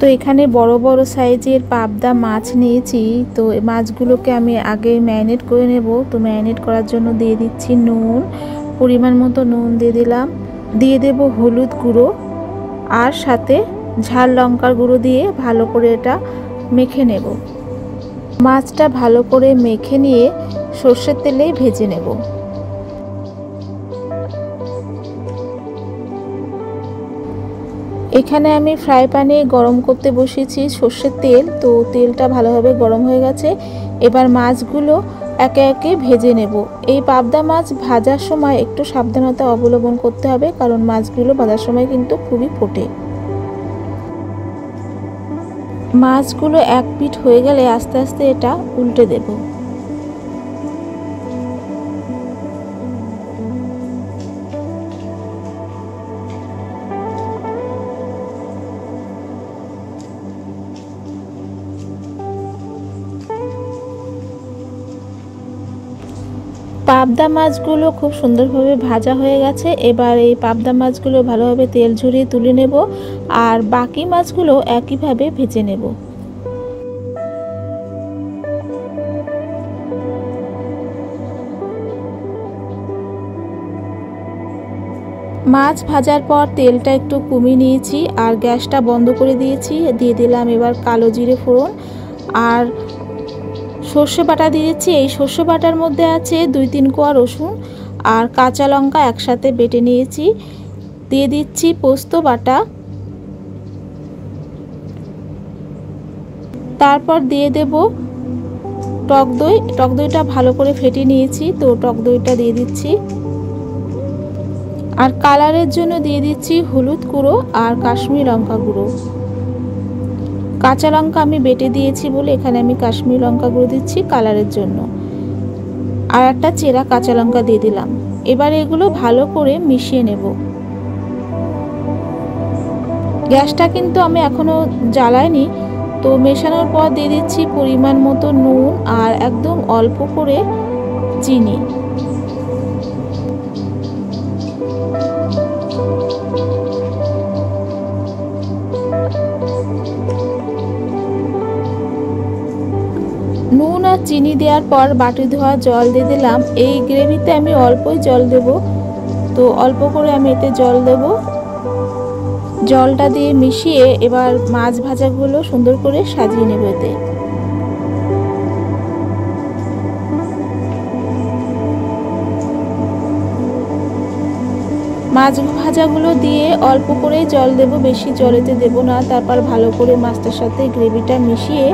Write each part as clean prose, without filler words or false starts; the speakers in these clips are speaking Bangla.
তো এখানে বড় বড় সাইজের পাবদা মাছ নিয়েছি। তো মাছগুলোকে আমি আগে ম্যারিনেট করে নেব। তো ম্যারিনেট করার জন্য দিয়ে দিচ্ছি নুন, পরিমাণ মতো নুন দিয়ে দিলাম, দিয়ে দেব হলুদ গুঁড়ো আর সাথে ঝাল লঙ্কার গুঁড়ো দিয়ে ভালো করে এটা মেখে নেব। মাছটা ভালো করে মেখে নিয়ে সর্ষের তেলেই ভেজে নেব। এখানে আমি ফ্রাই প্যানে গরম করতে বসিয়েছি সর্ষের তেল। তো তেলটা ভালোভাবে গরম হয়ে গেছে। এবার মাছগুলো একে একে ভেজে নেব। এই পাবদা মাছ ভাজার সময় একটু সাবধানতা অবলম্বন করতে হবে, কারণ মাছগুলো ভাজার সময় কিন্তু খুবই ফোটে। মাছগুলো এক পিঠ হয়ে গেলে আস্তে আস্তে এটা উল্টে দেব। পাবদা মাছগুলো খুব সুন্দরভাবে ভাজা হয়ে গেছে। এবার এই পাবদা মাছগুলো ভালোভাবে তেল ঝরিয়ে তুলে নেব আর বাকি মাছগুলো একইভাবে ভেজে নেব। মাছ ভাজার পর তেলটা একটু কমিয়ে নিয়েছি আর গ্যাসটা বন্ধ করে দিয়েছি। দিয়ে দিলাম এবার কালো জিরে ফোড়ন আর সর্ষে বাটা দিয়েছি। এই সর্ষে বাটার মধ্যে আছে 2-3 কোয়া রসুন আর কাঁচা লঙ্কা একসাথে বেটে নিয়েছি। দিয়ে দিচ্ছি পোস্ত বাটা, তারপর দিয়ে দেব টক দই। টক দইটা ভালো করে ফেটিয়ে নিয়েছি। তো টক দইটা দিয়ে দিচ্ছি আর কালারের জন্য দিয়ে দিচ্ছি হলুদ গুঁড়ো আর কাশ্মীরি লঙ্কা গুঁড়ো। কাঁচা লঙ্কা আমি বেটে দিয়েছি বলে এখানে আমি কাশ্মীরি লঙ্কা গুঁড়ো দিচ্ছি কালারের জন্য, আর একটা চেরা কাঁচা লঙ্কা দিয়ে দিলাম। এবার এগুলো ভালো করে মিশিয়ে নেব। গ্যাসটা কিন্তু আমি এখনো জ্বালাইনি। তো মেশানোর পর দিয়ে দিচ্ছি পরিমাণ মতো নুন আর একদম অল্প করে চিনি। নুন আর চিনি দেওয়ার পর বাটি ধোয়া জল দিয়ে দিলাম। এই গ্রেভিতে আমি অল্পই জল দেব, তো অল্প করে আমি এতে জল দেব। জলটা দিয়ে মিশিয়ে এবার মাছ ভাজাগুলো সুন্দর করে সাজিয়ে নেব। এতে মাছ ভাজাগুলো দিয়ে অল্প করে জল দেব, বেশি জল এতে দেব না। তারপর ভালো করে মাছটার সাথে গ্রেভিটা মিশিয়ে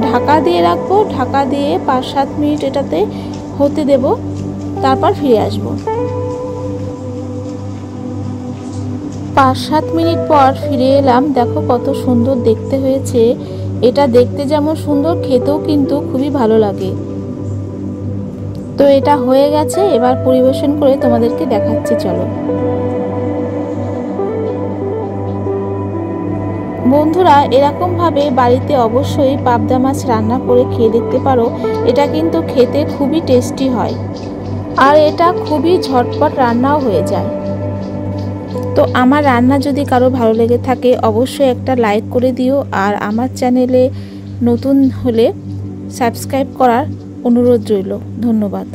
ঢাকা দিয়ে রাখবো। ঢাকা দিয়ে 5-7 মিনিট এটাতে হতে দেব, তারপর ফিরে আসব। 5-7 মিনিট পর ফিরে এলাম। দেখো কত সুন্দর দেখতে হয়েছে। এটা দেখতে যেমন সুন্দর, খেতেও কিন্তু খুবই ভালো লাগে। তো এটা হয়ে গেছে, এবার পরিবেশন করে তোমাদেরকে দেখাচ্ছি, চলো। বন্ধুরা, এরকমভাবে বাড়িতে অবশ্যই পাবদা মাছ রান্না করে খেয়ে দেখতে পারো। এটা কিন্তু খেতে খুবই টেস্টি হয় আর এটা খুবই ঝটপট রান্নাও হয়ে যায়। তো আমার রান্না যদি কারো ভালো লেগে থাকে অবশ্যই একটা লাইক করে দিও, আর আমার চ্যানেলে নতুন হলে সাবস্ক্রাইব করার অনুরোধ রইল। ধন্যবাদ।